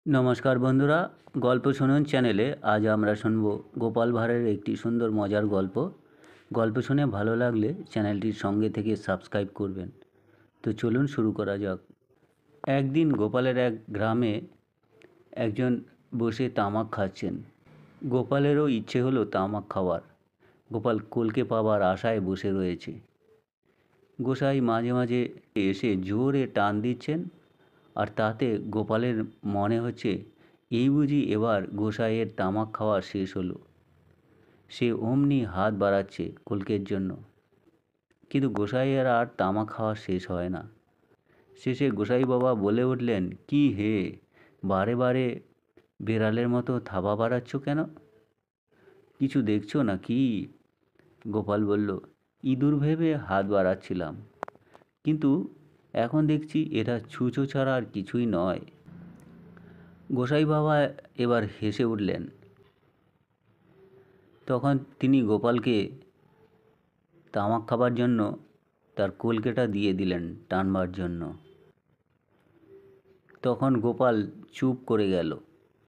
নমস্কার বন্ধুরা, গল্প শুনুন চ্যানেলে আজ আমরা শুনব গোপাল ভাঁড়ের একটি সুন্দর মজার গল্প। গল্প শুনে ভালো লাগলে চ্যানেলটির সঙ্গে থেকে সাবস্ক্রাইব করবেন। তো চলুন শুরু করা যাক। একদিন গোপালের এক গ্রামে একজন বসে তামাক খাচ্ছেন। গোপালেরও ইচ্ছে হলো তামাক খাওয়ার। গোপাল কলকে পাবার আশায় বসে রয়েছে। গোসাই মাঝে মাঝে এসে জোরে টান দিচ্ছেন, আর তাতে গোপালের মনে হচ্ছে এই বুঝি এবার গোসাইয়ের তামাক খাওয়া শেষ হলো। সে অমনি হাত বাড়াচ্ছে কলকের জন্য, কিন্তু গোসাইয়ের আর তামাক খাওয়া শেষ হয় না। শেষে গোসাই বাবা বলে উঠলেন, কি হে, বারে বারে বেড়ালের মতো থাবা বাড়াচ্ছ কেন? কিছু দেখছো না কি? গোপাল বলল, ইঁদুর ভেবে হাত বাড়াচ্ছিলাম, কিন্তু এখন দেখছি এটা ছুঁচো ছাড়া আর কিছুই নয়। গোসাই বাবা এবার হেসে উঠলেন। তখন তিনি গোপালকে তামাক খাবার জন্য তার কলকেটা দিয়ে দিলেন টানবার জন্য। তখন গোপাল চুপ করে গেল।